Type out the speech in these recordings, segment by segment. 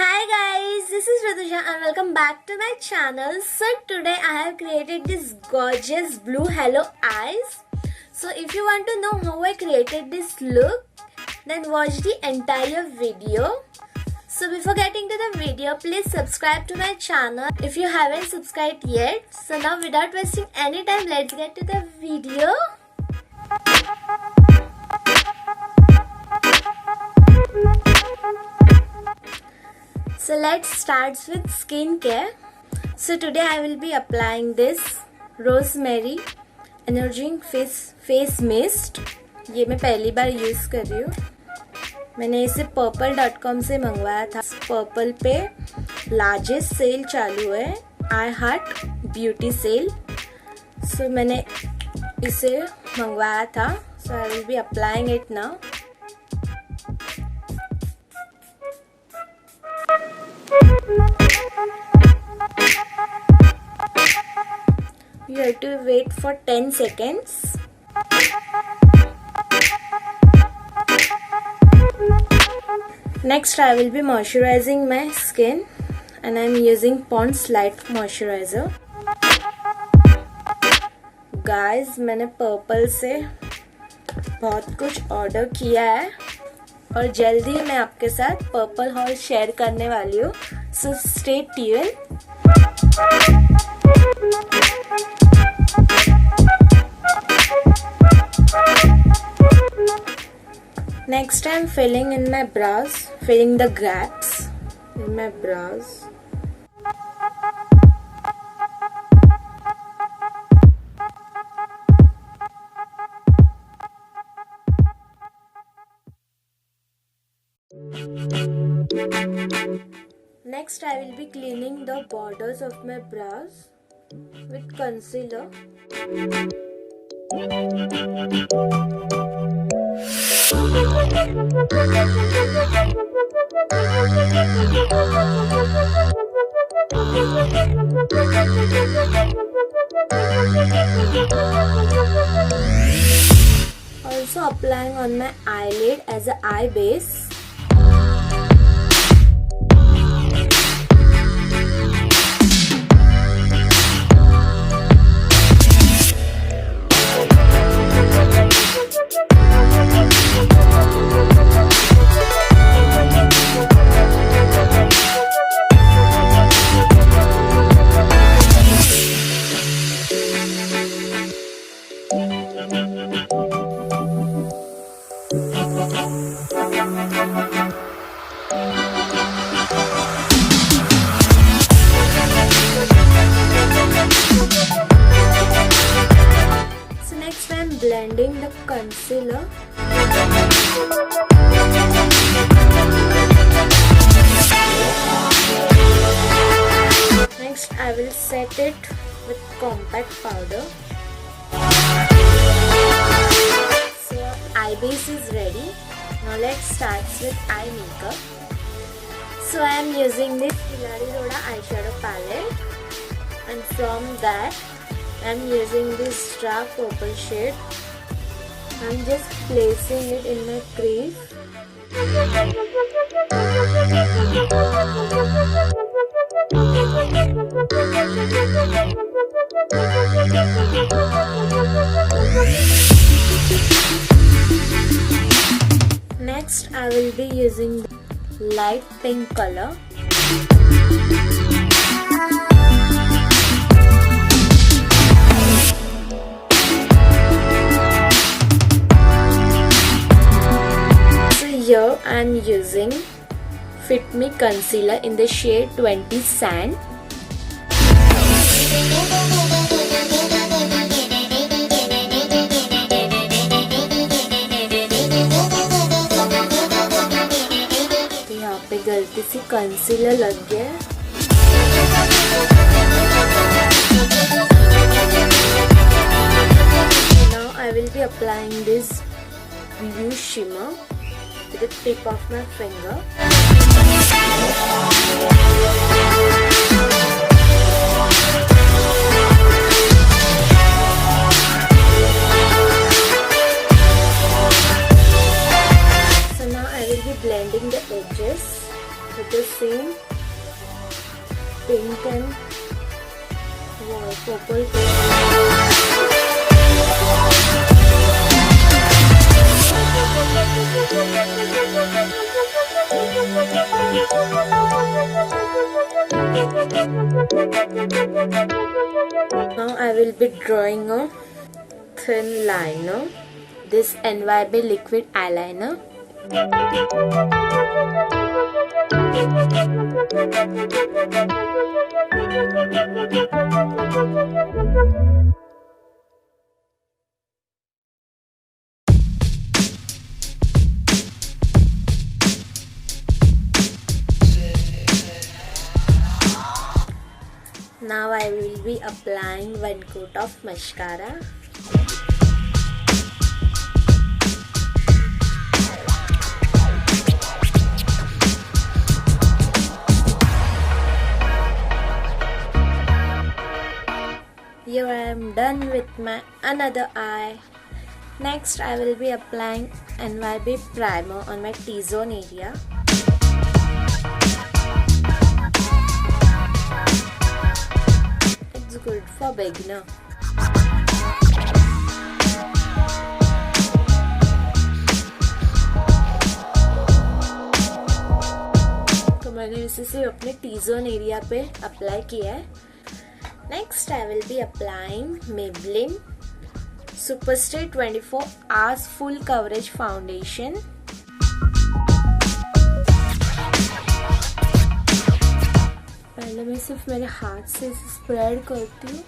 Hi guys, this is Rutuja and welcome back to my channel. So today I have created this gorgeous blue halo eyes. So if you want to know how I created this look, then watch the entire video. So before getting to the video, please subscribe to my channel if you haven't subscribed yet. So now without wasting any time, let's get to the video. So let's start with skincare. So today I will be applying this rosemary energizing face mist. ये मैं पहली बार use कर रही हूँ. मैंने इसे purple.com से मंगवाया था. पर्पल पे लार्जेस्ट सेल चालू है, I heart beauty sale. So मैंने इसे मंगवाया था. So I will be applying it now. You have to wait for 10 seconds. Next I will be moisturizing my skin and I am using Pond's Light Moisturizer. Guys, मैंने purple से बहुत कुछ order किया है और जल्दी मैं आपके साथ पर्पल हॉल शेयर करने वाली हूँ. So stay tuned. Next I'm filling in my brows, filling the gaps in my brows. Next I will be cleaning the borders of my brows with concealer. Also applying on my eyelid as an eye base. So next I am blending the concealer. Next I will set it with compact powder. So eye base is ready. Now let's start with eye makeup. So I am using this Hilary Roda eyeshadow palette, and from that I am using this dark purple shade. I am just placing it in my crease. Next I will be using light pink color. So here I am using Fit Me concealer in the shade 20 Sand. गलती से concealer लग गया है. Now I will be applying this blue shimmer with the tip of my finger. So now I will be blending the edges with the same pink and purple. Now I will be drawing a thin liner. This nybae liquid eyeliner. Now I will be applying one coat of mascara. Here I am done with my another eye. Next I will be applying nybae primer on my T-zone area. It's good for beginner. तो मैंने इसे सिर्फ अपने T-zone area पे apply किया है. Next I will be applying Maybelline Superstay 24 Hours Full Coverage Foundation. पहले मैं सिर्फ मेरे हाथ से इसे स्प्रेड करती हूँ.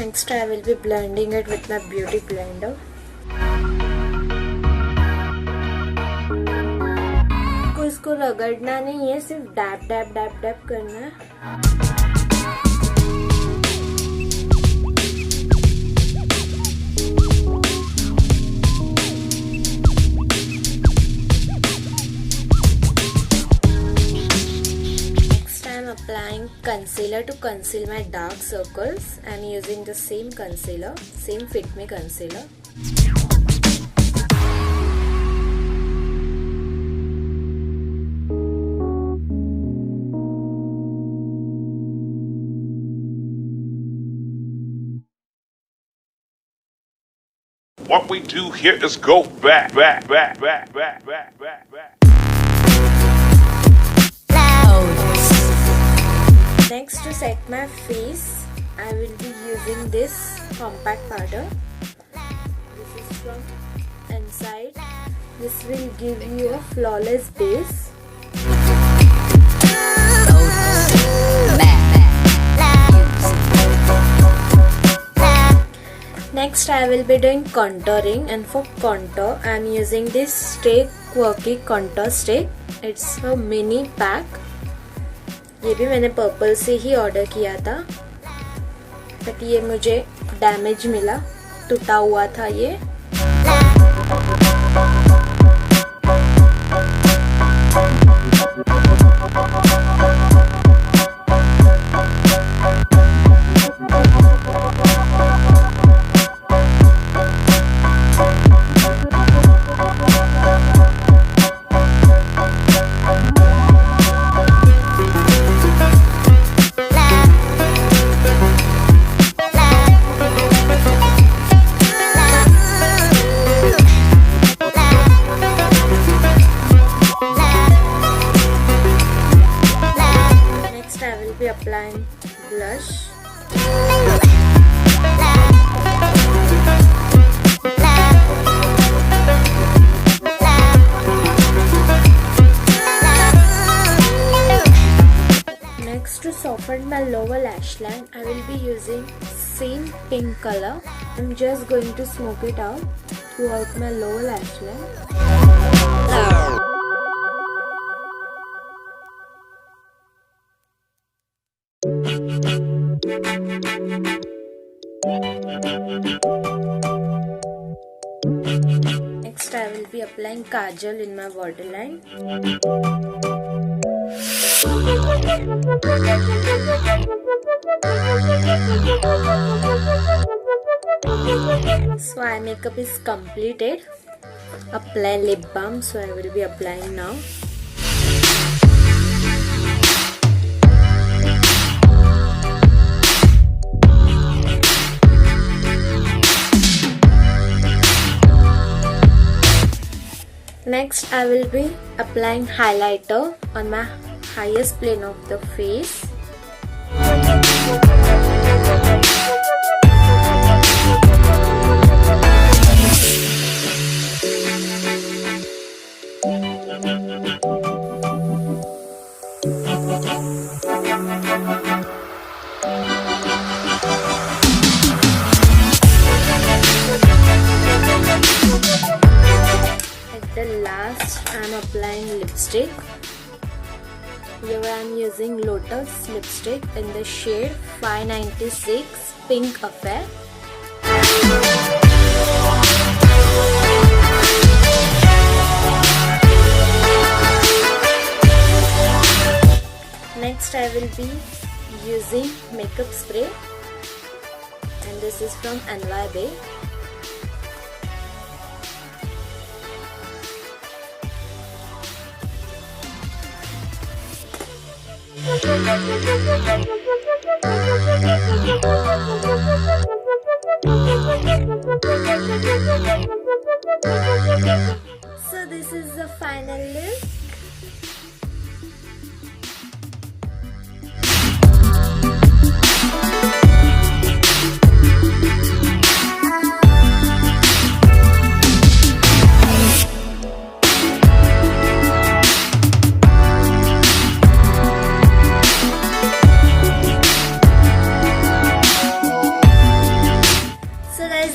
Next I will be blending it with my beauty blender. को इसको रगड़ना नहीं है, सिर्फ डैप डैप डैप डैप करना है. Applying concealer to conceal my dark circles. I am using the same concealer, same Fit Me concealer. What we do here is go back. Next, to set my face, I will be using this compact powder. This is from inside. This will give you a flawless base. Next, I will be doing contouring, and for contour, I am using this Stay Quirky contour stick. It's a mini pack. ये भी मैंने purple से ही order किया था, but ये मुझे damage मिला, टूटा हुआ था ये. Applying blush. Next, to soften my lower lash line, I will be using same pink color. I'm just going to smoke it out throughout my lower lash line. Next, I will be applying Kajal in my waterline. So eye makeup is completed. Apply lip balm, so I will be applying now. Next I will be applying highlighter on my highest plane of the face. The last I am applying lipstick. Here I am using Lotus lipstick in the shade 596 Pink Affair. Next I will be using makeup spray, and this is from nybae. So this is the final look.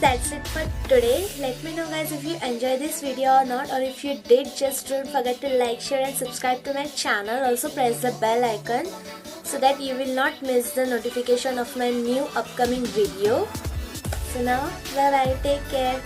That's it for today. Let me know guys if you enjoyed this video or not, or if you did, just don't forget to like, share and subscribe to my channel. Also press the bell icon so that you will not miss the notification of my new upcoming video. So now bye bye, take care.